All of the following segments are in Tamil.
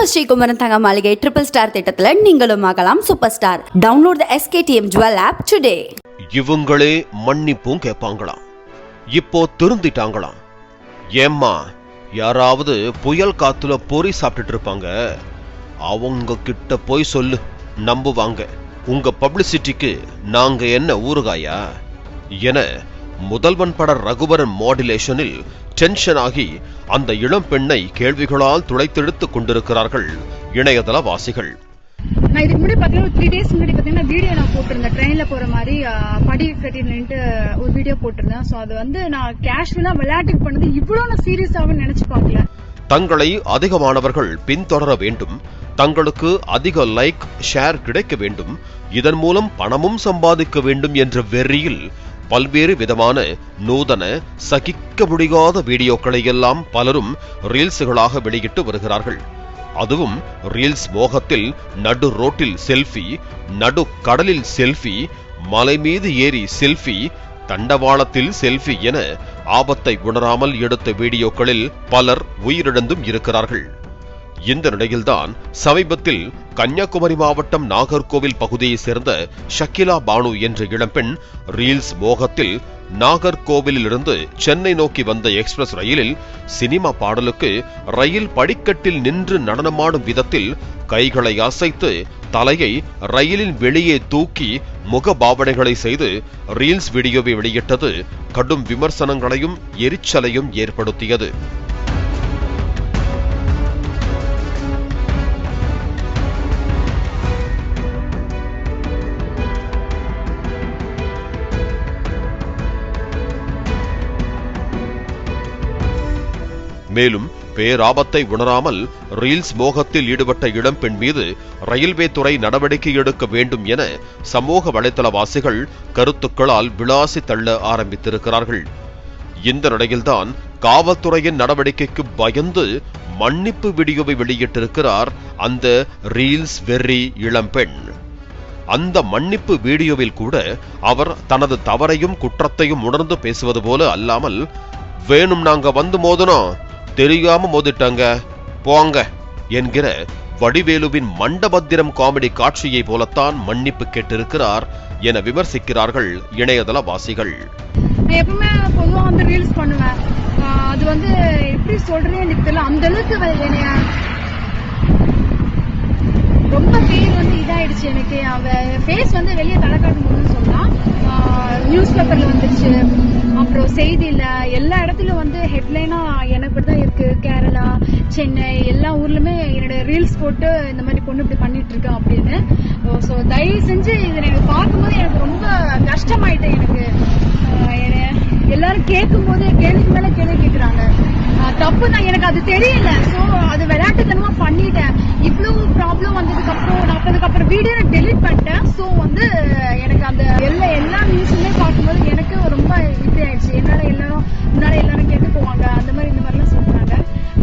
நம்ம ஸ்ரீகுமரன் தங்க மாளிகை ட்ரிபிள் ஸ்டார் திட்டத்துல நீங்களும் ஆகலாம் super star. Download the SKTM Jewel app today. இவங்களே மன்னிப்பும் கேட்பாங்களாம். இப்போ திருந்திட்டாங்களாம். ஏம்மா, யாராவது புயல் காத்துல பொறி சாப்பிட்டுட்டு இருப்பாங்க, அவங்க கிட்ட போய் சொல்லு, நம்புவாங்க. உங்க பப்ளிசிட்டிக்கு நாங்க என்ன ஊறுகாயா என முதல்வன் பட ரகுவரன் மாடுலேஷனில் டென்ஷன் ஆகி அந்த இளம் பெண்ணை கேள்விகளால் துளைத்தெடுத்துக் கொண்டிருக்கிறார்கள் இணையதள வாசிகள். நான் இதுக்கு முன்னாடி பாத்தீங்கன்னா 3 days முன்னாடி பாத்தீங்கன்னா வீடியோ நான் போட்டிருந்தேன். ட்ரெயின்ல போற மாதிரி படி கட்டி நின்று ஒரு வீடியோ போட்டிருந்தேன். சோ அது வந்து நான் கேஷுவலா விளையாட்டுக்கு பண்ணது இவ்வளவு நான் சீரியஸாவே நினைச்சு பார்க்கல. தங்களை அதிகமானவர்கள் பின்தொடர வேண்டும், தங்களுக்கு அதிக லைக் ஷேர் கிடைக்க வேண்டும், இதன் மூலம் பணமும் சம்பாதிக்க வேண்டும் என்ற வெறியில் பல்வேறு விதமான நூதன சகிக்க முடியாத வீடியோக்களை எல்லாம் பலரும் ரீல்ஸ்களாக வெளியிட்டு வருகிறார்கள். அதுவும் ரீல்ஸ் மோகத்தில் நடு ரோட்டில் செல்ஃபி, நடு கடலில் செல்ஃபி, மலை மீது ஏறி செல்ஃபி, தண்டவாளத்தில் செல்ஃபி என ஆபத்தை உணராமல் எடுத்த வீடியோக்களில் பலர் உயிரிழந்தும் இருக்கிறார்கள். இந்த நிலையில்தான் சமீபத்தில் கன்னியாகுமரி மாவட்டம் நாகர்கோவில் பகுதியைச் சேர்ந்த ஷக்கிலா பானு என்ற இளம்பெண் ரீல்ஸ் மோகத்தில் நாகர்கோவிலிருந்து சென்னை நோக்கி வந்த எக்ஸ்பிரஸ் ரயிலில் சினிமா பாடலுக்கு ரயில் படிக்கட்டில் நின்று நடனமாடும் விதத்தில் கைகளை அசைத்து தலையை ரயிலின் வெளியே தூக்கி முக பாவனைகளை செய்து ரீல்ஸ் வீடியோவை வெளியிட்டது கடும் விமர்சனங்களையும் எரிச்சலையும் ஏற்படுத்தியது. மேலும் பேராபத்தை உணராமல் ரீல்ஸ் மோகத்தில் ஈடுபட்ட இளம்பெண் மீது ரயில்வே துறை நடவடிக்கை எடுக்க வேண்டும் என சமூக வலைதளவாசிகள் கருத்துக்களால் விளாசி தள்ள ஆரம்பித்திருக்கிறார்கள். இந்த நிலையில்தான் காவல்துறையின் நடவடிக்கைக்கு பயந்து மன்னிப்பு வீடியோவை வெளியிட்டிருக்கிறார் அந்த ரீல்ஸ் வெறி இளம்பெண். அந்த மன்னிப்பு வீடியோவில் கூட அவர் தனது தவறையும் குற்றத்தையும் உணர்ந்து பேசுவது போல அல்லாமல், வேணும் நாங்க வந்து மோதனோம், தெரியாம மோதிட்டாங்க போங்க என்கிற வடிவேலுவின் மண்டபத்திரம் காமெடி காட்சியை போலத்தான் மன்னிப்பு கேட்டிருக்கிறார் என விமர்சிக்கிறார்கள் இணையதள வாசிகள். எப்பவுமே பொதுவா வந்து ரீல்ஸ் பண்ணுவேன். அது வந்து எப்படி சொல்றேன்னு எனக்கு தெரியல. அந்த அளவுக்கு ரொம்ப பேர் வந்து இதாயிடுச்சு. எனக்கு அவ ஃபேஸ் வந்து வெளியே தலை காட்டும் போதுன்னு சொல்லலாம். நியூஸ் பேப்பர்ல வந்துருச்சு, அப்புறம் செய்தியில எல்லா இடத்துலயும் வந்து ஹெட்லைனா எனக்கு தான் இருக்கு. கேரளா, சென்னை எல்லா ஊர்லயுமே என்னோட ரீல்ஸ் போட்டு இந்த மாதிரி பொண்ணு இப்படி பண்ணிட்டு இருக்கேன் அப்படின்னு. ஸோ தயவு செஞ்சு இதை எனக்கு பார்க்கும்போது எனக்கு ரொம்ப கஷ்டமாயிட்டேன். எனக்கு எல்லாரும் கேட்கும் போது கேள்விக்கு மேல கேள்வி கேட்கிறாங்க. தப்பு தான், எனக்கு அது தெரியல. ஸோ அது விளையாட்டுத்தனமா பண்ணிட்டேன். இவ்வளவு ப்ராப்ளம் வந்ததுக்கு அப்புறம் நான் அதுக்கப்புறம் வீடியோ நான் டெலிட் பண்ணிட்டேன். ஸோ வந்து எனக்கு அந்த எல்லா நியூஸுமே பார்க்கும்போது எனக்கு ரொம்ப இப்படி ஆயிடுச்சு. முன்னாடி எல்லாரும் கேட்டு போவாங்க, அந்த மாதிரி இந்த மாதிரிலாம் சொல்றாங்க.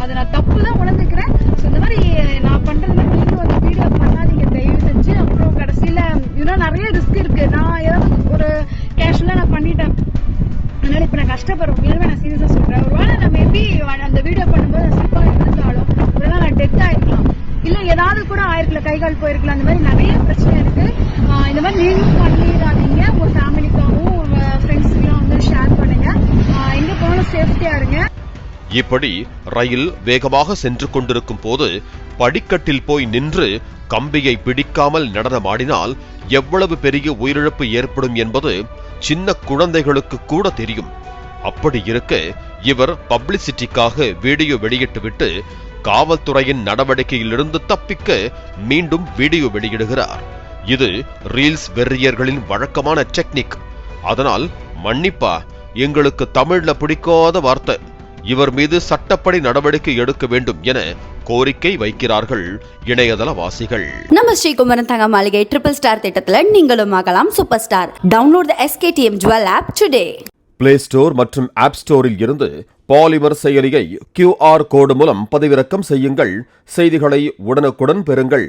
அதை நான் தப்பு தான் உணர்ந்துக்கிறேன். ஸோ இந்த மாதிரி நான் பண்றது மாதிரி நீங்களும் வந்து வீடியோ பண்ணாதீங்க தயவு செஞ்சு. அப்புறம் கடைசியில இன்னும் நிறைய ரிஸ்க் இருக்கு. நான் ஏதாவது ஒரு கேஷுவலா நான் பண்ணிட்டேன், அதனால இப்ப நான் கஷ்டப்படுறேன். உண்மையாலுமே நான் சீரியஸா சொல்றேன். ஒருவேளை நான் மேபி அந்த வீடியோ பண்ணும்போது ஸ்லிப்பா இருந்தாலும் ஒருவேளை நான் டெத் ஆயிருக்கலாம், இல்ல ஏதாவது கூட ஆயிருக்கல, கை கால் போயிருக்கலாம். அந்த மாதிரி நிறைய பிரச்சனை இருக்கு. இந்த மாதிரி நீங்களும் பண்ணிடாதீங்க. உங்க ஃபேமிலிக்காகவும் உங்க ஃப்ரெண்ட்ஸ்க்கெல்லாம் வந்து ஷேர் பண்ணுங்க. எங்க போனாலும் சேஃப்டியா இருங்க. இப்படி ரயில் வேகமாக சென்று கொண்டிருக்கும் போது படிக்கட்டில் போய் நின்று கம்பியை பிடிக்காமல் நடனமாடினால் எவ்வளவு பெரிய உயிரிழப்பு ஏற்படும் என்பது சின்ன குழந்தைகளுக்கு கூட தெரியும். அப்படி இருக்க இவர் பப்ளிசிட்டிக்காக வீடியோ வெளியிட்டுவிட்டு காவல்துறையின் நடவடிக்கையிலிருந்து தப்பிக்க மீண்டும் வீடியோ வெளியிடுகிறார். இது ரீல்ஸ் வெறியர்களின் வழக்கமான டெக்னிக். அதனால் மன்னிப்பா, எங்களுக்கு தமிழ்ல பிடிக்காத வார்த்தை, இவர் மீது சட்டப்படி நடவடிக்கை எடுக்க வேண்டும் என கோரிக்கை வைக்கிறார்கள் இணையதள வாசிகள். நம்ம ஸ்ரீகுமரன் தங்க மாளிகை ட்ரிபிள் ஸ்டார் திட்டத்துல நீங்களும் ஆகலாம் super star. Download the SKTM Jewel app today. Play store மற்றும் ஆப் ஸ்டோரில் இருந்து பாலிமர் செயலியை QR கோடு மூலம் பதிவிறக்கம் செய்யுங்கள். செய்திகளை உடனுக்குடன் பெறுங்கள்.